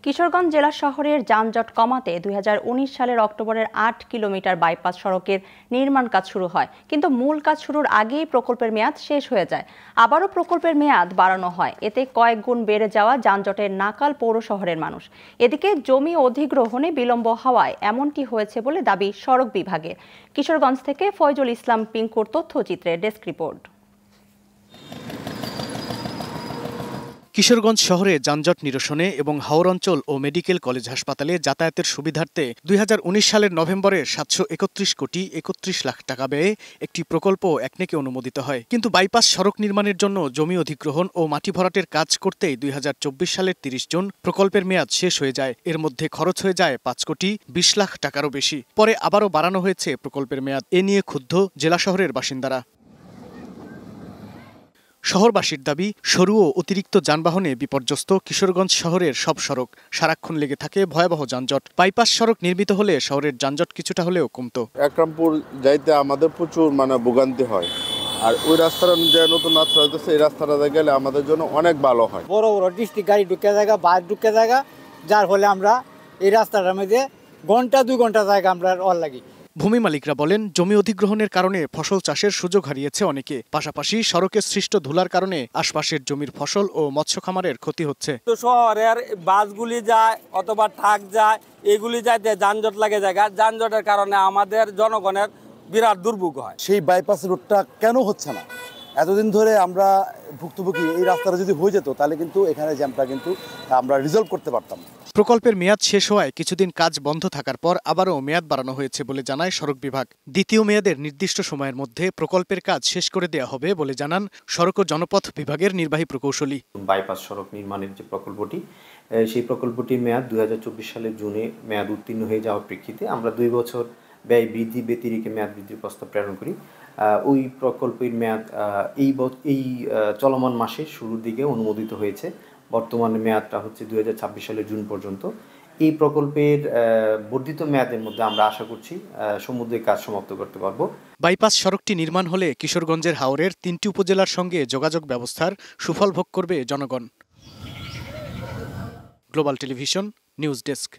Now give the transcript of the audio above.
কিশোরগঞ্জ জেলা শহরের যানজট কমাতে ২০১৯ সালের অক্টোবরের ৮ কিলোমিটার বাইপাস সড়কের নির্মাণ কাজ শুরু হয়, কিন্তু মূল কাজ শুরুর আগেই প্রকল্পের মেয়াদ শেষ হয়ে যায়। আবারও প্রকল্পের মেয়াদ বাড়ানো হয়, এতে কয়েক গুণ বেড়ে যাওয়া যানজটের নাকাল পৌর শহরের মানুষ। এদিকে জমি অধিগ্রহণে বিলম্ব হওয়ায় এমনটি হয়েছে বলে দাবি সড়ক বিভাগের। কিশোরগঞ্জ থেকে ফয়জুল ইসলাম পিঙ্কুর তথ্যচিত্রে ডেস্ক রিপোর্ট। কিশোরগঞ্জ শহরে যানজট নিরসনে এবং হাওর অঞ্চল ও মেডিকেল কলেজ হাসপাতালে যাতায়াতের সুবিধার্থে ২০১৯ সালের নভেম্বরে ৭৩১ কোটি ৩১ লাখ টাকা ব্যয়ে একটি প্রকল্প একনেকে অনুমোদিত হয়। কিন্তু বাইপাস সড়ক নির্মাণের জন্য জমি অধিগ্রহণ ও মাটি ভরাটের কাজ করতেই ২০২৪ সালের ৩০ জুন প্রকল্পের মেয়াদ শেষ হয়ে যায়। এর মধ্যে খরচ হয়ে যায় ৫ কোটি ২০ লাখ টাকারও বেশি। পরে আবারও বাড়ানো হয়েছে প্রকল্পের মেয়াদ। এ নিয়ে ক্ষুব্ধ জেলা শহরের বাসিন্দারা। শহরবাসীর দাবি, সরু ও অতিরিক্ত যানবাহনে বিপর্যস্ত কিশোরগঞ্জ শহরের সব সড়ক। সারাক্ষণ লেগে থাকে ভয়াবহ যানজট। বাইপাস সড়ক নির্মিত হলে শহরের যানজট কিছুটা হলেও কমতো। একরামপুর যাইতে আমাদের প্রচুর ভোগান্তি হয়, আর ওই রাস্তাটা যে নতুন রাস্তা হইতেছে, এই রাস্তাটা গেলে আমাদের জন্য অনেক ভালো হয়। বড় বড় ডিস্ট্রিক্ট গাড়ি ঢুকে জায়গা, বাস ঢুকে জায়গা, যার ফলে আমরা এই রাস্তাটার মধ্যে ঘন্টা ২ ঘন্টা জায়গা আমরা অল লাগি। ভূমি মালিকরা বলেন, জমি অধিগ্রহণের কারণে ফসল চাষের সুযোগ হারিয়েছে অনেকে। পাশাপাশি সড়কে সৃষ্ট ধুলার কারণে আশপাশের জমির ফসল ও মৎস্য খামারের ক্ষতি হচ্ছে। তো শহরের বাসগুলি যায় অথবা ট্রাক যায়, এগুলি যাইতে যানজট লাগে জায়গা। যানজটের কারণে আমাদের জনগণের বিরাট দুর্ভোগ হয়। সেই বাইপাস রোডটা কেন হচ্ছে না? এতদিন ধরে আমরা ভুক্তভোগী। এই রাস্তাটা যদি হয়ে যেত তাহলে কিন্তু এখানে জ্যামটা কিন্তু আমরা রিজলভ করতে পারতাম। প্রকল্পের মেয়াদ শেষ হওয়ায় কিছুদিন কাজ বন্ধ থাকার পর আবারও মেয়াদ বাড়ানো হয়েছে বলে জানায় সড়ক বিভাগ। দ্বিতীয় মেয়াদের নির্দিষ্ট সময়ের মধ্যে প্রকল্পের কাজ শেষ করে দেওয়া হবে বলে জানান সড়ক ও জনপথ বিভাগের নির্বাহী প্রকৌশলী। বাইপাস সড়ক নির্মাণের যে প্রকল্পটি, সেই প্রকল্পটির মেয়াদ ২০২৪ সালের জুনে মেয়াদ উত্তীর্ণ হয়ে যাওয়ার প্রেক্ষিতে আমরা ২ বছর ব্যয় বৃদ্ধি ব্যতিরেকে মেয়াদ বৃদ্ধির প্রস্তাব প্রেরণ করি। ওই প্রকল্পের মেয়াদ এই চলমান মাসের শুরুর দিকে অনুমোদিত হয়েছে। বর্তমানে মেয়াদটা হচ্ছে ২০২৬ সালের জুন পর্যন্ত। এই প্রকল্পের বর্ধিত মেয়াদের মধ্যে আমরা আশা করছি সমুদ্রিক কাজ সমাপ্ত করতে পারবো। বাইপাস সড়কটি নির্মাণ হলে কিশোরগঞ্জের হাওরের ৩টি উপজেলার সঙ্গে যোগাযোগ ব্যবস্থার সুফল ভোগ করবে জনগণ। Global television news desk.